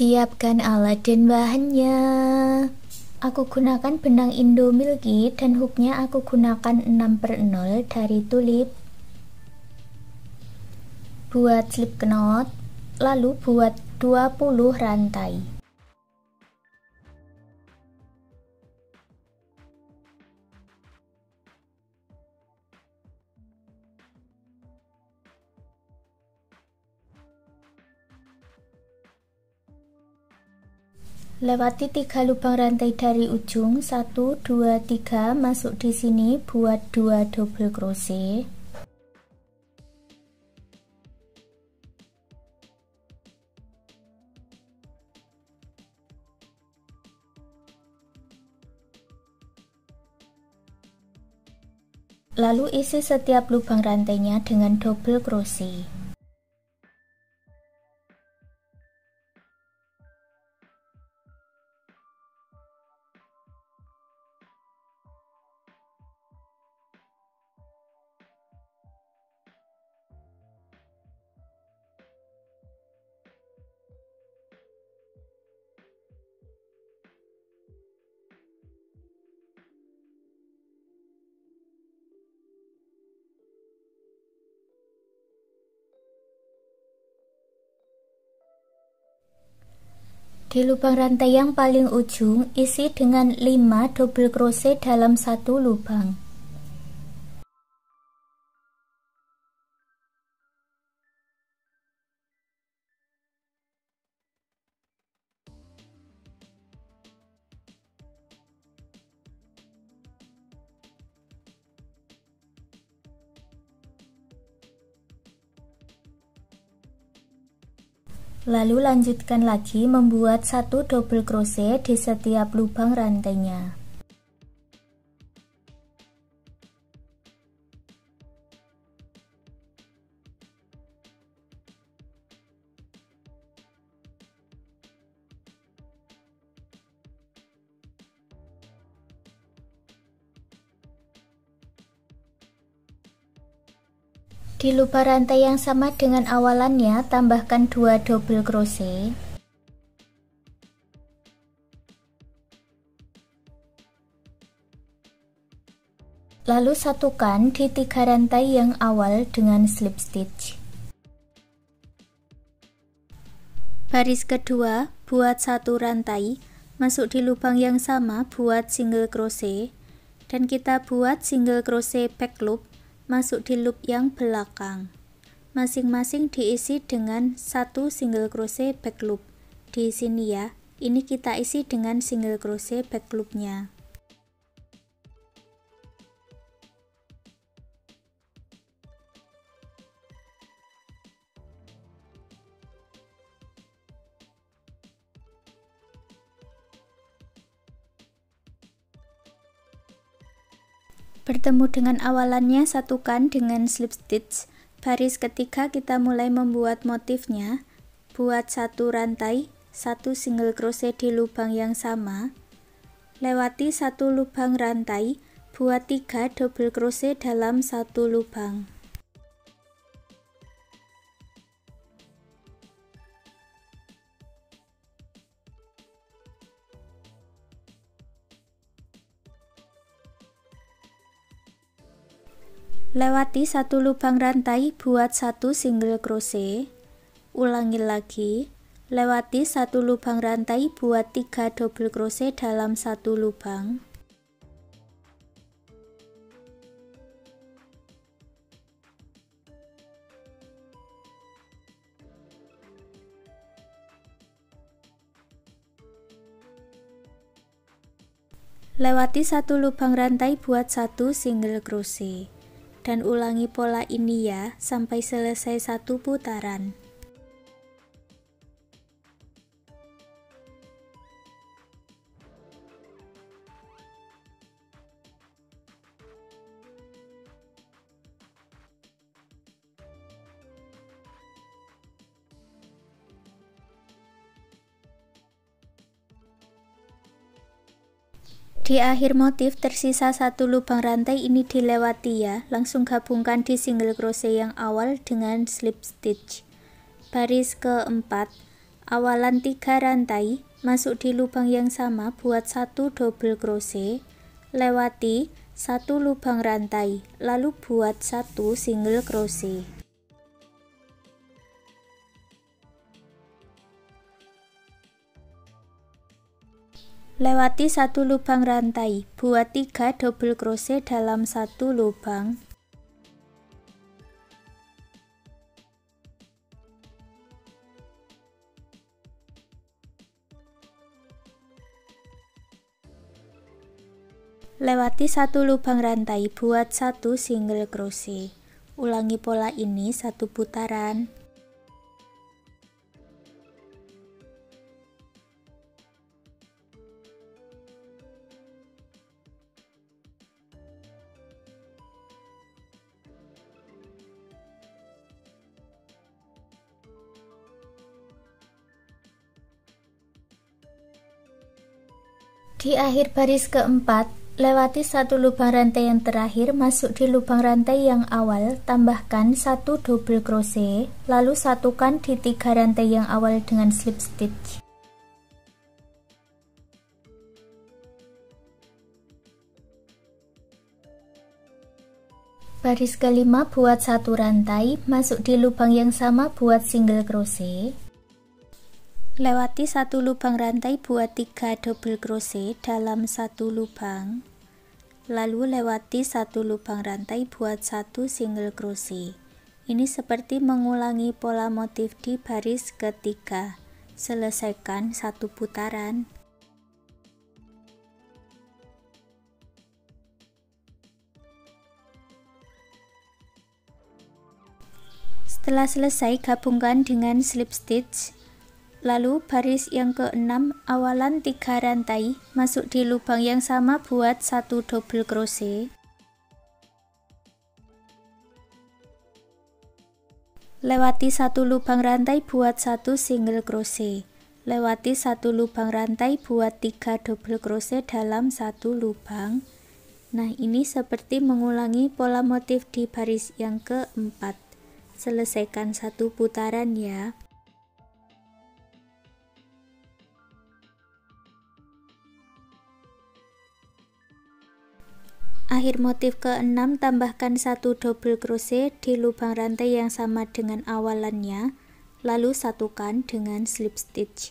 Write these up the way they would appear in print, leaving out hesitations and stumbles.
Siapkan alat dan bahannya. Aku gunakan benang Indomilky dan hooknya aku gunakan 6/0 dari tulip. Buat slip knot, lalu buat 20 rantai. Lewati 3 lubang rantai dari ujung, 1, 2, 3, masuk di sini, buat 2 double crochet. Lalu isi setiap lubang rantainya dengan double crochet. Di lubang rantai yang paling ujung, isi dengan 5 double crochet dalam satu lubang. Lalu lanjutkan lagi membuat 1 double crochet di setiap lubang rantainya. Di lubang rantai yang sama dengan awalannya, tambahkan 2 double crochet. Lalu satukan di 3 rantai yang awal dengan slip stitch. Baris kedua, buat 1 rantai, masuk di lubang yang sama, buat single crochet, dan kita buat single crochet back loop, masuk di loop yang belakang. Masing-masing diisi dengan 1 single crochet back loop. Di sini ya, ini kita isi dengan single crochet back loopnya. Bertemu dengan awalannya, satukan dengan slip stitch. Baris ketiga kita mulai membuat motifnya. Buat 1 rantai, 1 single crochet di lubang yang sama. Lewati 1 lubang rantai, buat 3 double crochet dalam 1 lubang. Lewati 1 lubang rantai, buat 1 single crochet. Ulangi lagi. Lewati 1 lubang rantai, buat 3 double crochet dalam 1 lubang. Lewati 1 lubang rantai, buat 1 single crochet. Dan ulangi pola ini ya, sampai selesai 1 putaran. Di akhir motif tersisa 1 lubang rantai, ini dilewati ya, langsung gabungkan di single crochet yang awal dengan slip stitch. Baris keempat, awalan 3 rantai, masuk di lubang yang sama, buat 1 double crochet, lewati 1 lubang rantai, lalu buat 1 single crochet. Lewati 1 lubang rantai, buat 3 double crochet dalam 1 lubang. Lewati 1 lubang rantai, buat 1 single crochet. Ulangi pola ini 1 putaran. Di akhir baris keempat, lewati 1 lubang rantai yang terakhir, masuk di lubang rantai yang awal, tambahkan 1 double crochet, lalu satukan di 3 rantai yang awal dengan slip stitch. Baris kelima, buat 1 rantai, masuk di lubang yang sama, buat single crochet. Lewati 1 lubang rantai, buat 3 double crochet dalam 1 lubang. Lalu lewati 1 lubang rantai, buat 1 single crochet. Ini seperti mengulangi pola motif di baris ketiga. Selesaikan 1 putaran. Setelah selesai, gabungkan dengan slip stitch. Lalu baris yang ke-6, awalan 3 rantai, masuk di lubang yang sama, buat 1 double crochet. Lewati 1 lubang rantai, buat 1 single crochet. Lewati 1 lubang rantai, buat 3 double crochet dalam 1 lubang. Nah, ini seperti mengulangi pola motif di baris yang keempat. Selesaikan 1 putaran ya. Akhir motif ke-6, tambahkan 1 double crochet di lubang rantai yang sama dengan awalannya, lalu satukan dengan slip stitch.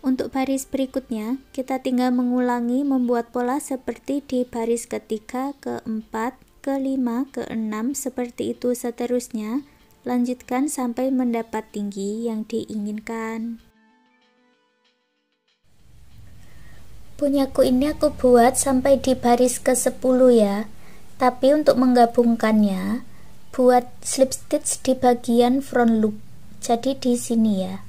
Untuk baris berikutnya, kita tinggal mengulangi membuat pola seperti di baris ketiga, keempat, kelima, keenam, seperti itu seterusnya. Lanjutkan sampai mendapat tinggi yang diinginkan. Punyaku ini aku buat sampai di baris ke-10 ya. Tapi untuk menggabungkannya, buat slip stitch di bagian front loop. Jadi di sini ya.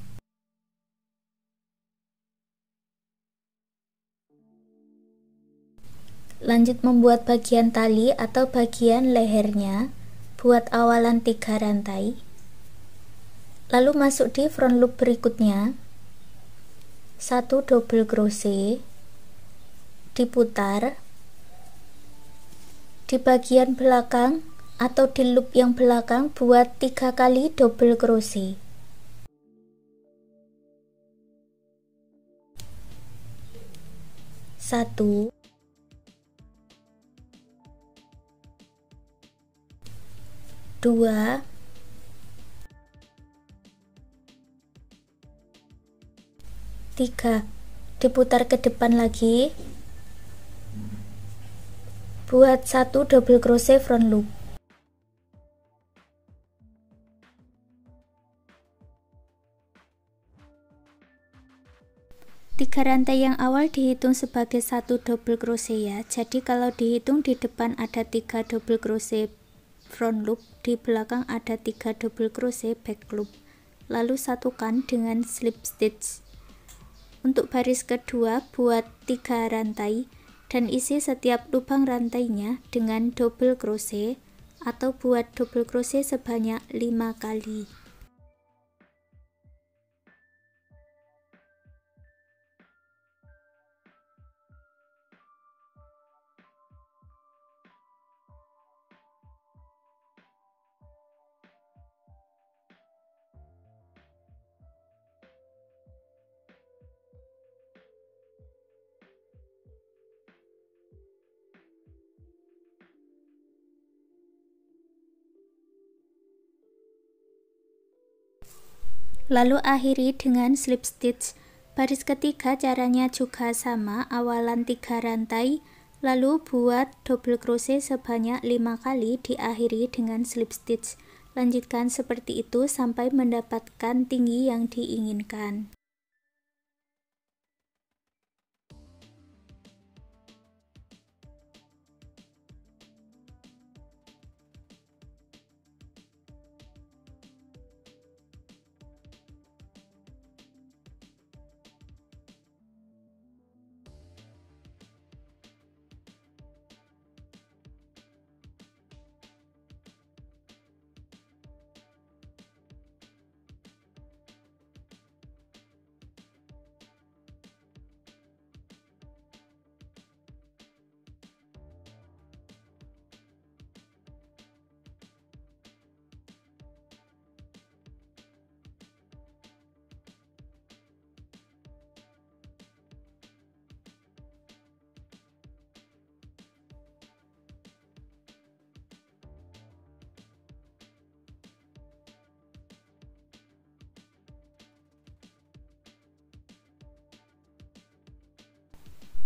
Lanjut membuat bagian tali atau bagian lehernya. Buat awalan 3 rantai. Lalu masuk di front loop berikutnya. 1 double crochet. Diputar di bagian belakang atau di loop yang belakang, buat 3 kali double crochet. Satu, dua, tiga. Diputar ke depan lagi. Buat 1 double crochet front loop. Tiga rantai yang awal dihitung sebagai 1 double crochet ya. Jadi kalau dihitung, di depan ada 3 double crochet front loop, di belakang ada 3 double crochet back loop. Lalu satukan dengan slip stitch. Untuk baris kedua, buat 3 rantai dan isi setiap lubang rantainya dengan double crochet atau buat double crochet sebanyak 5 kali. Lalu akhiri dengan slip stitch. Baris ketiga caranya juga sama, awalan 3 rantai, lalu buat double crochet sebanyak 5 kali, diakhiri dengan slip stitch. Lanjutkan seperti itu sampai mendapatkan tinggi yang diinginkan.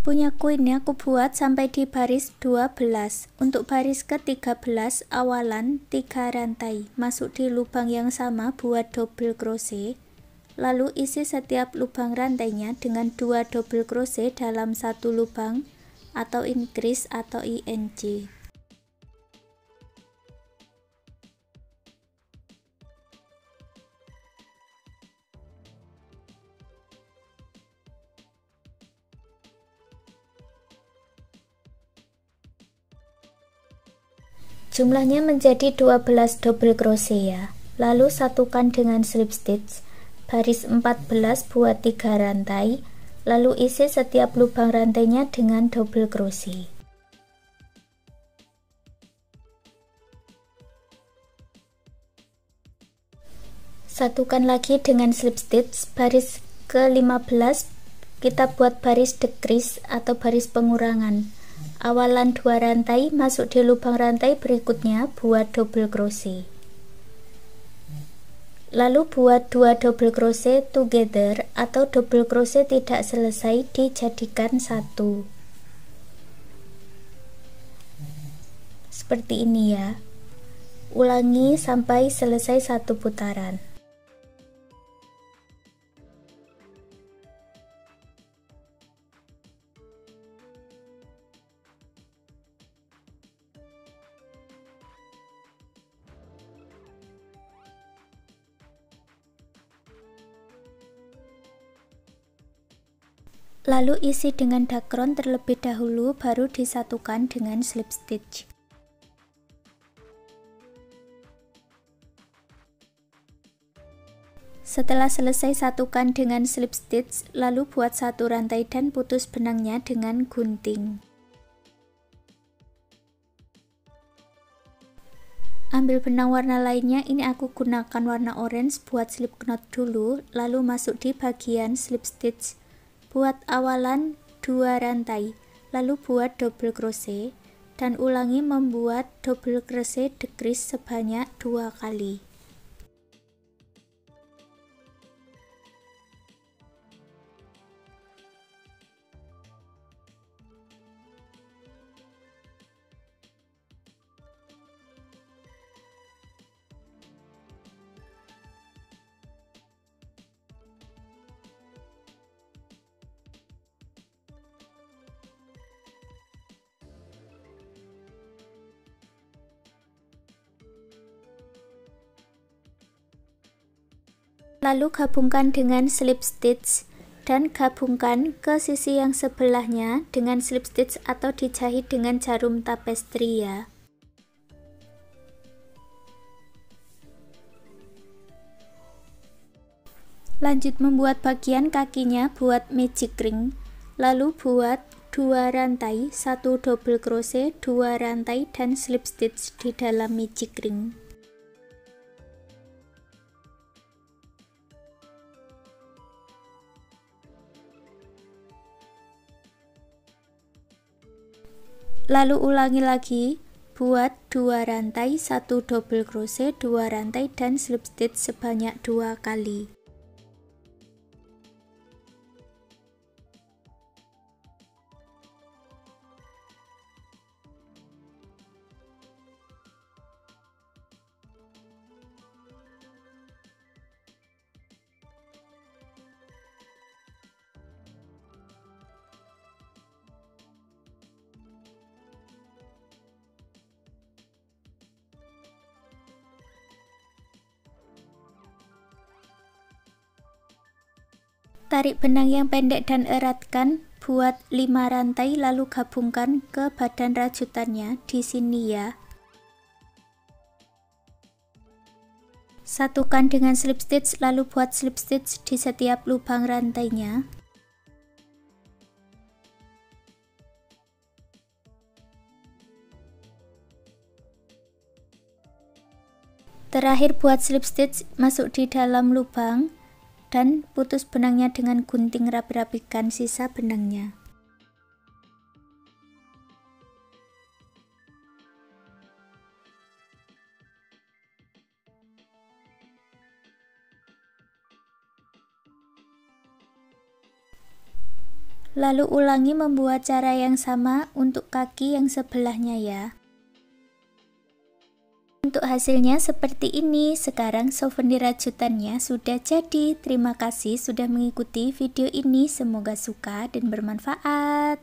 Punyaku ini aku buat sampai di baris 12. Untuk baris ke-13 awalan 3 rantai, masuk di lubang yang sama, buat double crochet, lalu isi setiap lubang rantainya dengan 2 double crochet dalam satu lubang atau increase atau ing. Jumlahnya menjadi 12 double crochet ya. Lalu satukan dengan slip stitch. Baris 14 buat 3 rantai, lalu isi setiap lubang rantainya dengan double crochet. Satukan lagi dengan slip stitch. Baris ke-15 kita buat baris decrease atau baris pengurangan. Awalan 2 rantai, masuk di lubang rantai berikutnya, buat double crochet. Lalu buat 2 double crochet together atau double crochet tidak selesai dijadikan satu. Seperti ini ya. Ulangi sampai selesai satu putaran. Lalu isi dengan dakron terlebih dahulu, baru disatukan dengan slip stitch. Setelah selesai satukan dengan slip stitch, lalu buat satu rantai dan putus benangnya dengan gunting. Ambil benang warna lainnya, ini aku gunakan warna orange buat slip knot dulu, lalu masuk di bagian slip stitch. Buat awalan 2 rantai, lalu buat double crochet dan ulangi membuat double crochet decrease sebanyak 2 kali. Lalu gabungkan dengan slip stitch dan gabungkan ke sisi yang sebelahnya dengan slip stitch atau dijahit dengan jarum tapestry ya. Lanjut membuat bagian kakinya, buat magic ring, lalu buat 2 rantai, 1 double crochet, 2 rantai dan slip stitch di dalam magic ring. Lalu ulangi lagi, buat 2 rantai, 1 double crochet, 2 rantai dan slip stitch sebanyak 2 kali. tarik benang yang pendek dan eratkan, buat 5 rantai lalu gabungkan ke badan rajutannya di sini ya. Satukan dengan slip stitch lalu buat slip stitch di setiap lubang rantainya. Terakhir buat slip stitch masuk di dalam lubang dan putus benangnya dengan gunting, rapi-rapikan sisa benangnya. Lalu ulangi membuat cara yang sama untuk kaki yang sebelahnya ya. Untuk hasilnya seperti ini. Sekarang souvenir rajutannya sudah jadi. Terima kasih sudah mengikuti video ini. Semoga suka dan bermanfaat.